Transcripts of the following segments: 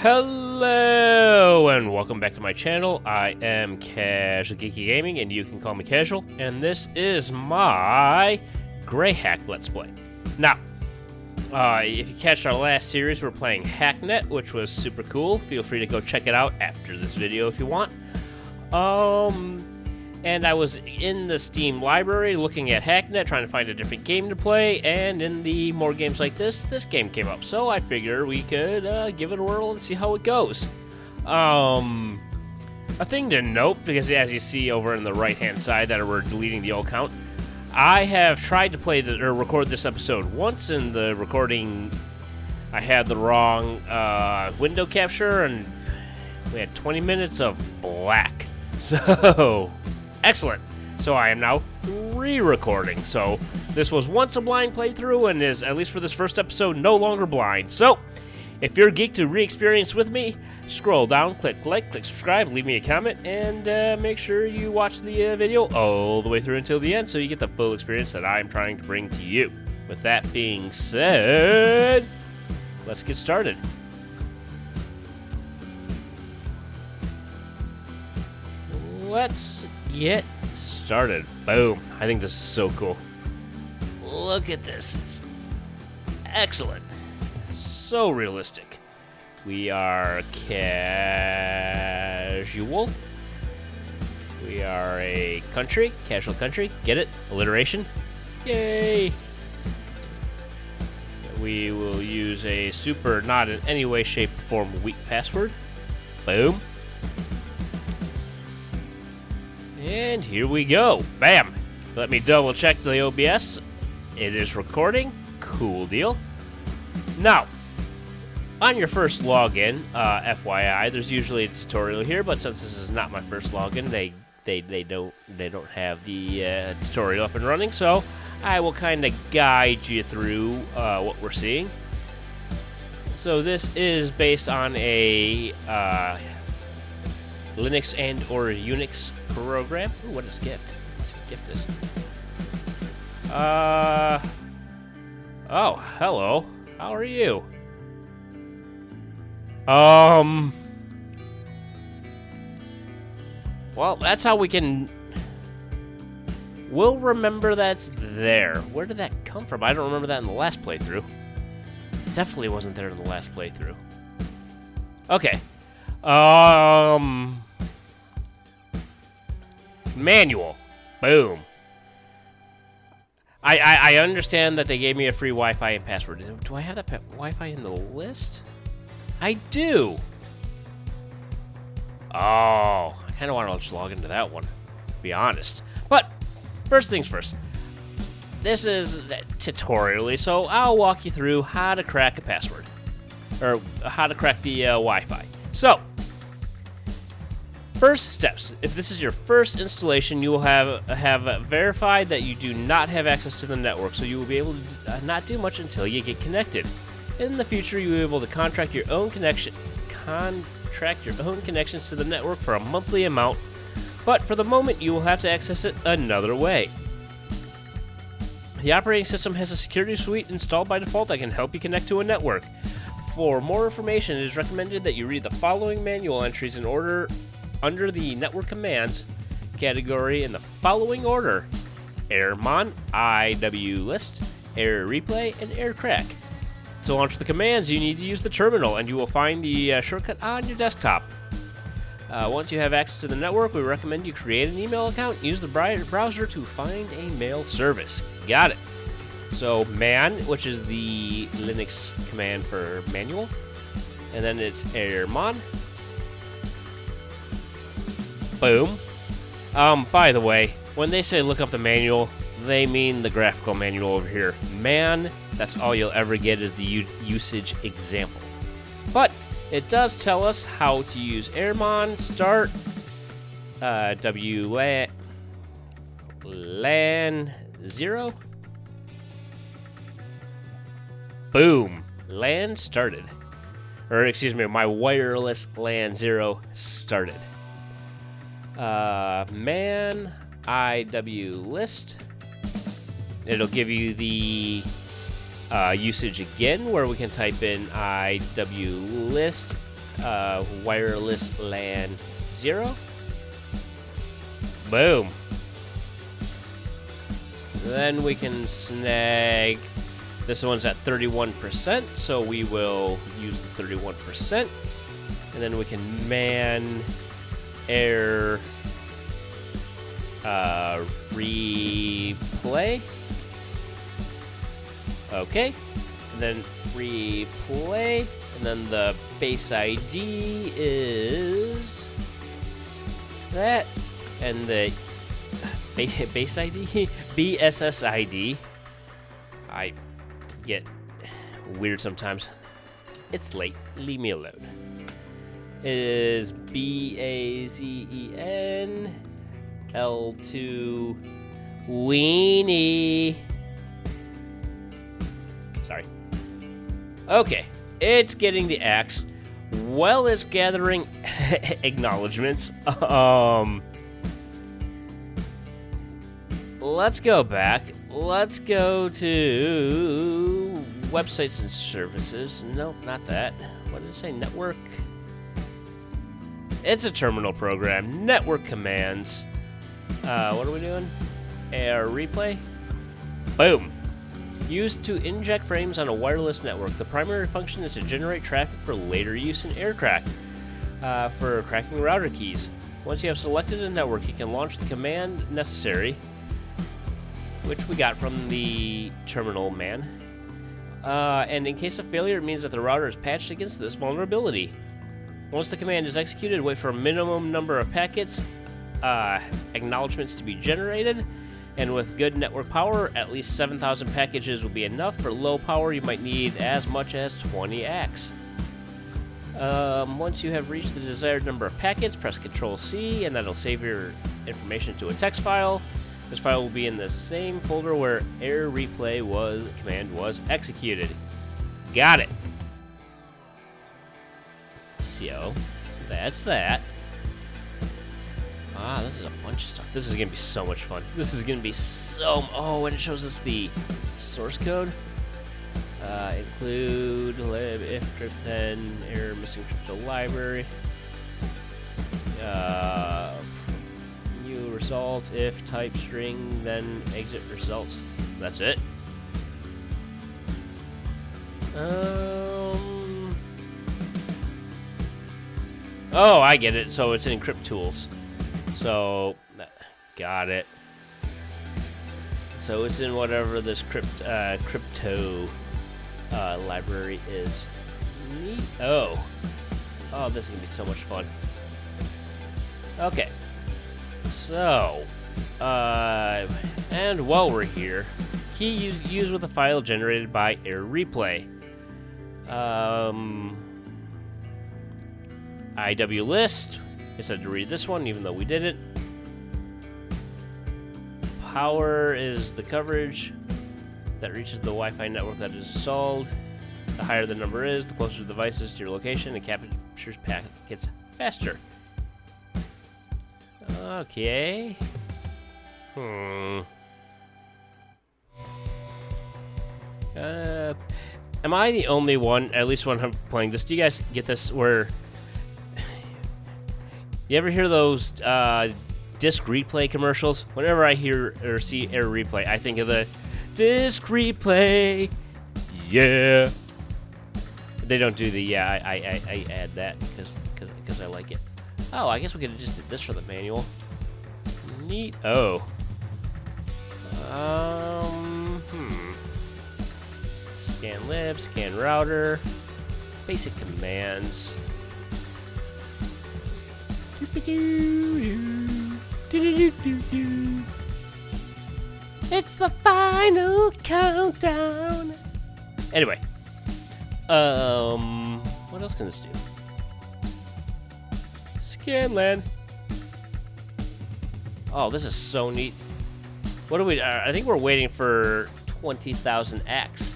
Hello and welcome back to my channel. I am CasualGeekyGaming and you can call me Casual, and this is my GreyHack Let's Play. Now, if you catched our last series, we're playing Hacknet, which was super cool. Feel free to go check it out after this video if you want. And I was in the Steam library looking at Hacknet, trying to find a different game to play, and in the more games like this game came up. So I figure we could give it a whirl and see how it goes. A thing to note, because as you see over in the right-hand side that we're deleting the old count, I have tried to play or record this episode once. In the recording, I had the wrong window capture, and we had 20 minutes of black. So... excellent. So I am now re-recording. So this was once a blind playthrough and is, at least for this first episode, no longer blind. So if you're geeked to re-experience with me, scroll down, click like, click subscribe, leave me a comment, and make sure you watch the video all the way through until the end so you get the full experience that I'm trying to bring to you. With that being said, let's get started. Let's get started. Boom. I think this is so cool. Look at this. It's excellent. So realistic. We are casual. We are a country. Casual country. Get it? Alliteration. Yay. We will use a super, not in any way, shape, or form, weak password. Boom. And here we go. Bam! Let me double check the OBS. It is recording. Cool deal. Now, on your first login, FYI, there's usually a tutorial here, but since this is not my first login, they don't have the tutorial up and running, so I will kind of guide you through what we're seeing. So this is based on a Linux and or Unix program. Ooh, what is gift? What's a gift is? Oh, hello. How are you? Well, that's how we can... we'll remember that's there. Where did that come from? I don't remember that in the last playthrough. It definitely wasn't there in the last playthrough. Okay. Manual. Boom. I understand that they gave me a free Wi-Fi and password. Do I have that Wi-Fi in the list? I do. Oh, I kind of want to just log into that one, to be honest. But first things first. This is tutorially, so I'll walk you through how to crack a password, or how to crack the Wi-Fi. So, first steps. If this is your first installation, you will have verified that you do not have access to the network, so you will be able to not do much until you get connected. In the future, you will be able to contract your own connections to the network for a monthly amount, but for the moment, you will have to access it another way. The operating system has a security suite installed by default that can help you connect to a network. For more information, it is recommended that you read the following manual entries in order under the network commands category in the following order: airmon, iwlist, air replay, and air crack. To launch the commands, you need to use the terminal, and you will find the shortcut on your desktop. Once you have access to the network, we recommend you create an email account and use the browser to find a mail service. Got it. So man, which is the Linux command for manual, and then it's airmon. Boom. By the way, when they say look up the manual, they mean the graphical manual over here. Man, that's all you'll ever get is the usage example. But it does tell us how to use airmon, start, LAN 0. Boom. LAN started. Or excuse me, my wireless LAN 0 started. Man IW list. It'll give you the usage again, where we can type in IW list wireless LAN 0. Boom. Then we can snag, this one's at 31%, so we will use the 31%. And then we can man air replay. Okay. And then replay. And then the base ID is that. And the base ID? BSS ID. I get weird sometimes. It's late. Leave me alone. It is BAZEN L2 Weenie. Sorry. Okay. It's getting the axe. Well, it's gathering acknowledgements. Let's go back. Let's go to websites and services. Nope, not that. What did it say? Network? It's a terminal program. Network commands. What are we doing? Air replay. Boom. Used to inject frames on a wireless network. The primary function is to generate traffic for later use in aircraft for cracking router keys. Once you have selected a network, you can launch the command necessary, which we got from the terminal man. And in case of failure, it means that the router is patched against this vulnerability. Once the command is executed, wait for a minimum number of packets, acknowledgements to be generated, and with good network power, at least 7,000 packages will be enough. For low power, you might need as much as 20 ACKs. Once you have reached the desired number of packets, press Ctrl-C, and that'll save your information to a text file. This file will be in the same folder where air replay command was executed. Got it. So, that's that. This is a bunch of stuff. This is going to be so much fun. This is going to be so... Oh, and it shows us the source code. Include lib if trip then error missing crypto library. New result if type string then exit results. That's it. Oh, I get it. So it's in encrypt tools. So, got it. So it's in whatever this crypto library is. Neat. Oh, this is gonna be so much fun. Okay. So, and while we're here, key used with a file generated by air replay. IW list. I said to read this one, even though we didn't. Power is the coverage that reaches the Wi-Fi network that is installed. The higher the number is, the closer the device is to your location, and captures packets faster. Okay. Am I the only one, at least when I'm playing this? Do you guys get this where... You ever hear those disc replay commercials? Whenever I hear or see air replay, I think of the disc replay. Yeah. They don't do the yeah. I add that because I like it. Oh, I guess we could have just did this for the manual. Neat. Oh. Scan lib, scan router, basic commands. It's the final countdown. Anyway, what else can this do? Scanlan. Oh, this is so neat. What do we? I think we're waiting for 20,000 ACKs.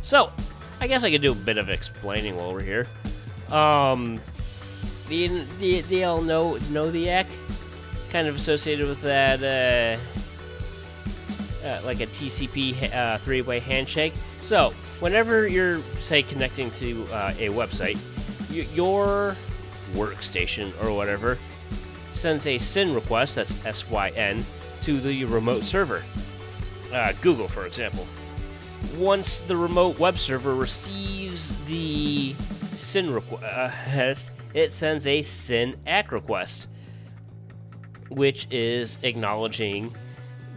So, I guess I could do a bit of explaining while we're here. Do you all know the ACK? Kind of associated with that, like a TCP three-way handshake. So, whenever you're, say, connecting to a website, your workstation or whatever sends a SYN request, that's SYN, to the remote server. Google, for example. Once the remote web server receives the SYN request, it sends a SYN ACK request, which is acknowledging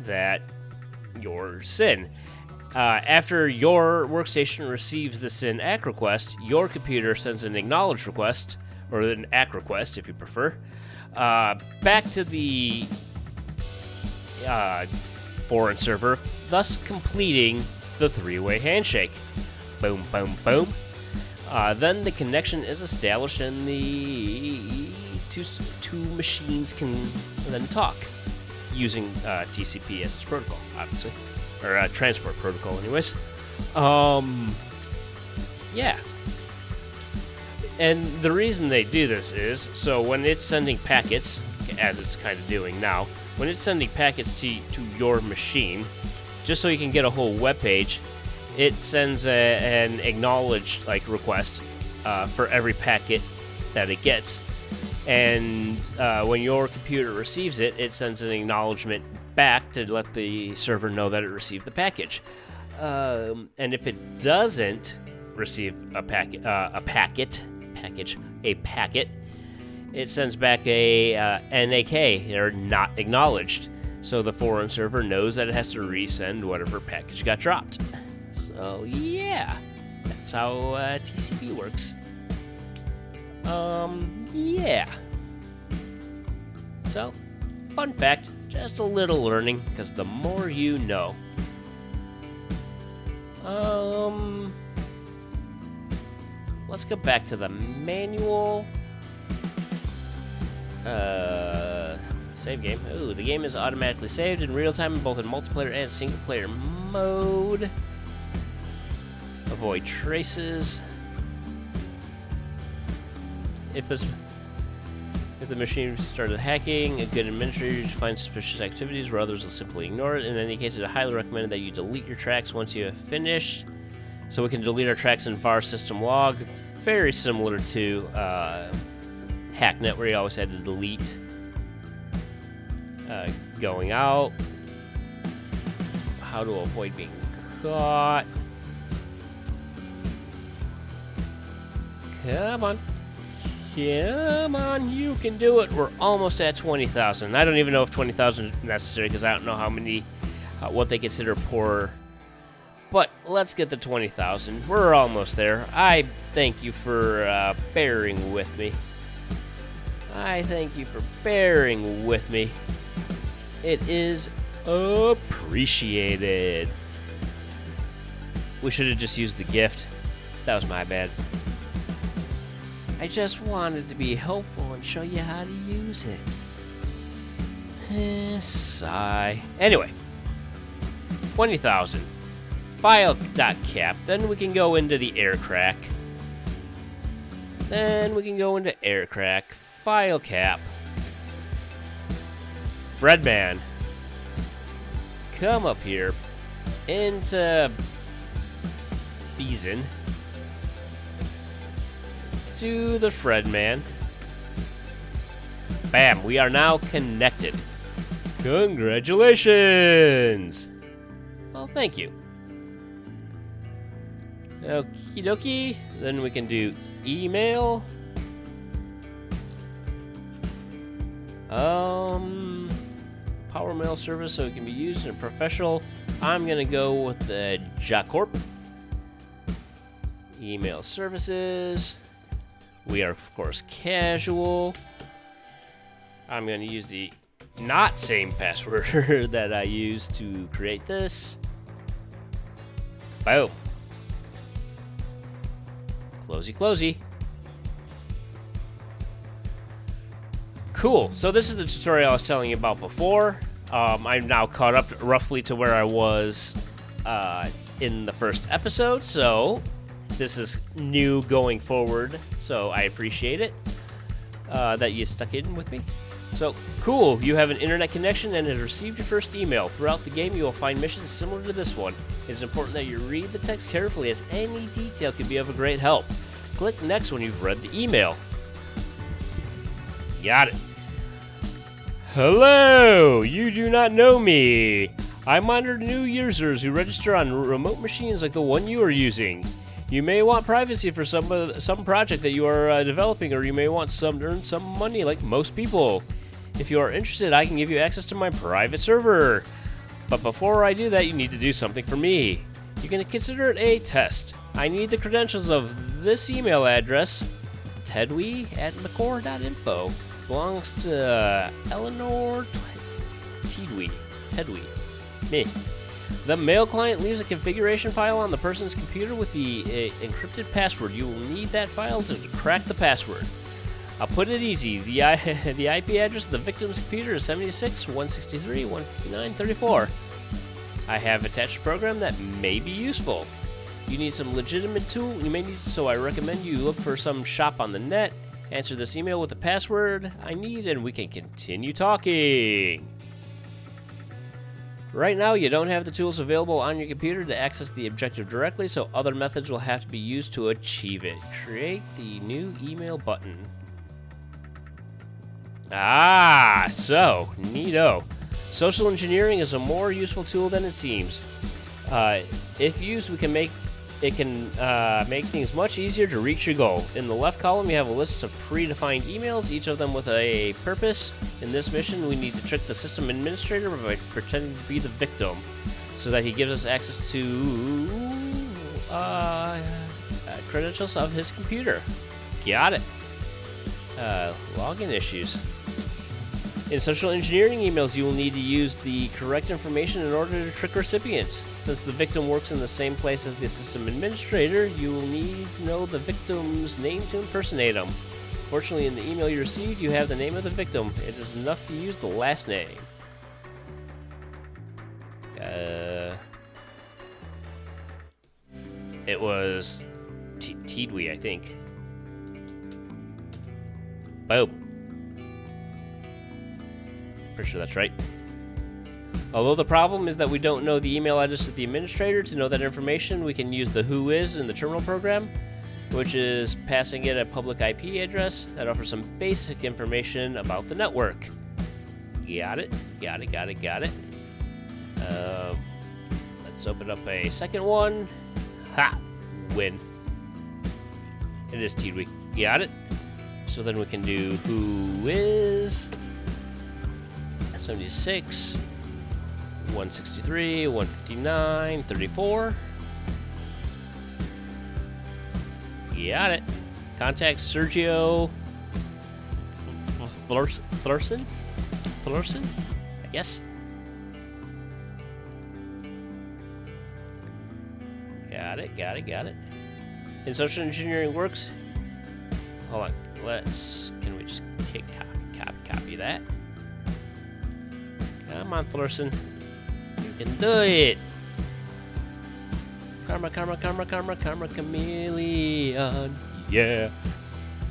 that your SYN. After your workstation receives the SYN ACK request, your computer sends an acknowledge request, or an ACK request if you prefer, back to the foreign server, thus completing the three-way handshake. Boom, boom, boom. Then the connection is established and the two machines can then talk using TCP as its protocol, obviously. Or transport protocol, anyways. Yeah. And the reason they do this is, so when it's sending packets, as it's kind of doing now, when it's sending packets to your machine, just so you can get a whole web page, it sends an acknowledge request for every packet that it gets. And when your computer receives it, it sends an acknowledgement back to let the server know that it received the package. And if it doesn't receive a packet, it sends back a NAK, or not acknowledged. So the foreign server knows that it has to resend whatever package got dropped. So yeah, that's how TCP works. Yeah. So, fun fact, just a little learning, because the more you know. Let's go back to the manual. Save game. Ooh, the game is automatically saved in real time, both in multiplayer and single player mode. Avoid traces. If the machine started hacking, a good administrator should find suspicious activities where others will simply ignore it. In any case, it is highly recommended that you delete your tracks once you have finished. So we can delete our tracks in var system log, very similar to Hacknet, where you always had to delete going out. How to avoid being caught. Come on. Come on, you can do it. We're almost at 20,000. I don't even know if 20,000 is necessary because I don't know how many, what they consider poor. But let's get to 20,000. We're almost there. I thank you for bearing with me. It is appreciated. We should have just used the gift. That was my bad. I just wanted to be helpful and show you how to use it. Sigh. Anyway, 20,000. File.cap. Then we can go into the air crack. File cap. Fredman. Come up here into Beeson. To the Fredman. Bam, we are now connected. Congratulations! Well, thank you. Okie dokie. Then we can do email. Power mail service, so it can be used in a professional. I'm gonna go with the JACorp. Email services. We are, of course, casual. I'm going to use the not same password that I used to create this. Boom. Closey. Cool. So this is the tutorial I was telling you about before. I'm now caught up roughly to where I was in the first episode, so this is new going forward, so I appreciate it that you stuck in with me. So, cool, you have an internet connection and have received your first email. Throughout the game, you will find missions similar to this one. It is important that you read the text carefully, as any detail can be of a great help. Click next when you've read the email. Got it. Hello, you do not know me. I monitor new users who register on remote machines like the one you are using. You may want privacy for some project that you are developing, or you may want to earn some money like most people. If you are interested, I can give you access to my private server. But before I do that, you need to do something for me. You can consider it a test. I need the credentials of this email address, tedwee@macore.info. Belongs to Eleanor Tedwee. Me. The mail client leaves a configuration file on the person's computer with the encrypted password. You will need that file to crack the password. I'll put it easy. The IP address of the victim's computer is 76.163.159.34. I have attached a program that may be useful. You need some legitimate tool. You may need, so I recommend you look for some shop on the net. Answer this email with the password I need, and we can continue talking. Right now, you don't have the tools available on your computer to access the objective directly, so other methods will have to be used to achieve it. Create the new email button. Ah, so, neato. Social engineering is a more useful tool than it seems. If used, it can make things much easier to reach your goal. In the left column, you have a list of predefined emails, each of them with a purpose. In this mission, we need to trick the system administrator by pretending to be the victim, so that he gives us access to credentials of his computer. Got it. Login issues. In social engineering emails, you will need to use the correct information in order to trick recipients. Since the victim works in the same place as the system administrator, you will need to know the victim's name to impersonate him. Fortunately, in the email you received, you have the name of the victim. It is enough to use the last name. It was Tedwee, I think. Boom. Pretty sure that's right. Although the problem is that we don't know the email address of the administrator. To know that information, we can use the whois in the terminal program, which is passing it a public IP address that offers some basic information about the network. Got it. Let's open up a second one. Ha! Win. It is Tedwee. Got it. So then we can do whois 76, 163, 159, 34. Got it. Contact Sergio Flurson, I guess. Got it. In social engineering works. Hold on. Can we just copy that? Come on, Flurson. You can do it. Karma, chameleon. Yeah.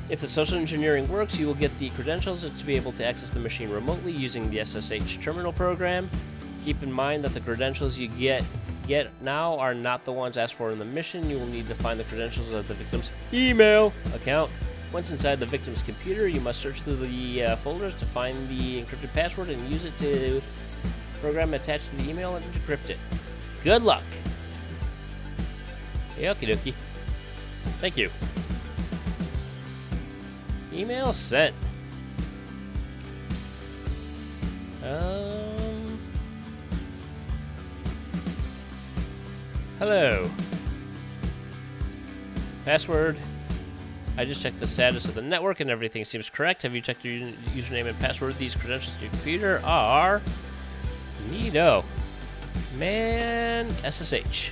If the social engineering works, you will get the credentials to be able to access the machine remotely using the SSH terminal program. Keep in mind that the credentials you get now are not the ones asked for in the mission. You will need to find the credentials of the victim's email account. Once inside the victim's computer, you must search through the folders to find the encrypted password and use it to program attached to the email and decrypt it. Good luck! Okie dokie. Thank you. Email sent. Hello. Password. I just checked the status of the network and everything seems correct. Have you checked your username and password? These credentials to your computer are neato. Man, SSH.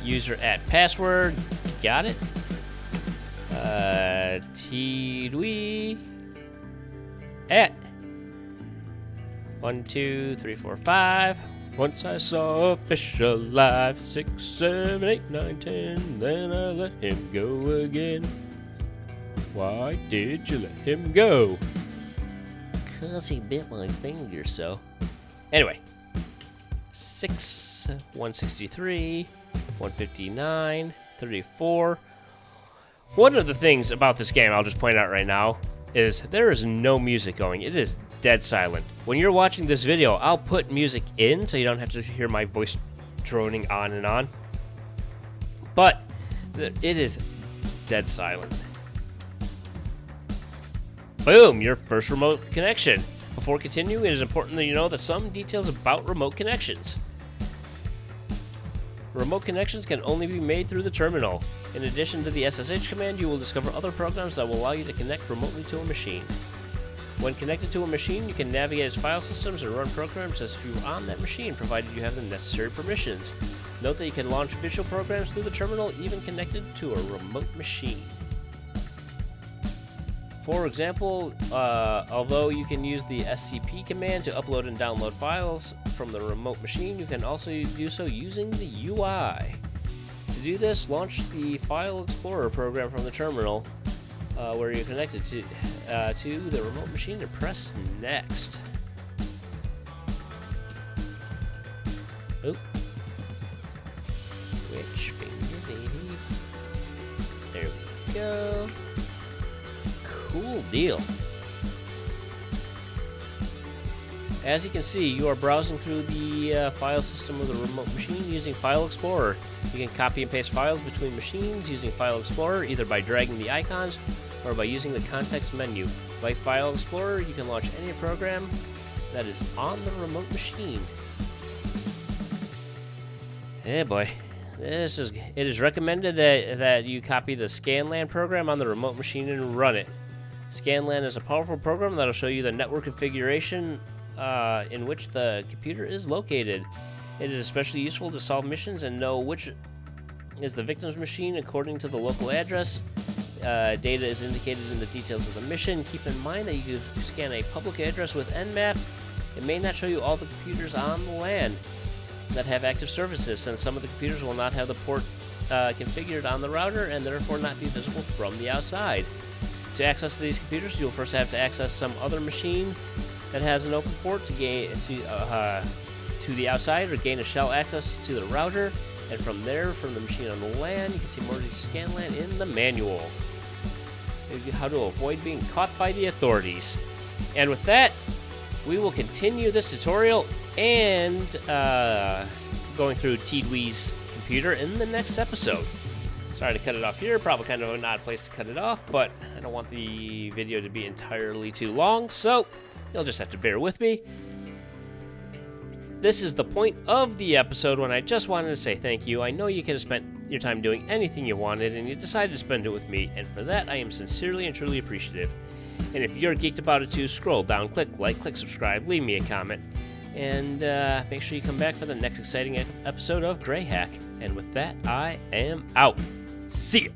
User at password. Got it. Tedwee at 1 2 3 4 5 Once I saw a fish alive, 6, 7, 8, 9, 10, then I let him go again. Why did you let him go? 'Cause he bit my finger, so. Anyway, 6, 163, 159, 34. One of the things about this game, I'll just point out right now, is there is no music going. It is dead silent. When you're watching this video, I'll put music in so you don't have to hear my voice droning on and on. But it is dead silent. Boom, your first remote connection. Before continuing, it is important that you know that some details about remote connections. Remote connections can only be made through the terminal. In addition to the SSH command, you will discover other programs that will allow you to connect remotely to a machine. When connected to a machine, you can navigate its file systems and run programs as if you were on that machine, provided you have the necessary permissions. Note that you can launch visual programs through the terminal, even connected to a remote machine. For example, although you can use the SCP command to upload and download files from the remote machine, you can also do so using the UI. To do this, launch the File Explorer program from the terminal where you're connected to the remote machine and press Next. Oh. Which finger, baby? There we go. Cool deal. As you can see, you are browsing through the file system of the remote machine using File Explorer. You can copy and paste files between machines using File Explorer, either by dragging the icons or by using the context menu. Like File Explorer, you can launch any program that is on the remote machine. Hey boy. It is recommended that you copy the Scanlan program on the remote machine and run it. Scanlan is a powerful program that will show you the network configuration in which the computer is located. It is especially useful to solve missions and know which is the victim's machine according to the local address. Data is indicated in the details of the mission. Keep in mind that you can scan a public address with Nmap. It may not show you all the computers on the LAN that have active services, since some of the computers will not have the port configured on the router and therefore not be visible from the outside. To access these computers, you'll first have to access some other machine that has an open port to the outside, or gain a shell access to the router, and from there, from the machine on the LAN, you can see more to Scanlan in the manual. How to avoid being caught by the authorities. And with that, we will continue this tutorial and going through Tidwee's computer in the next episode. Sorry to cut it off here, probably kind of an odd place to cut it off, but I don't want the video to be entirely too long, so you'll just have to bear with me. This is the point of the episode when I just wanted to say thank you. I know you could have spent your time doing anything you wanted, and you decided to spend it with me, and for that I am sincerely and truly appreciative. And if you're geeked about it too, scroll down, click like, click subscribe, leave me a comment, and make sure you come back for the next exciting episode of GreyHack. And with that, I am out. See ya!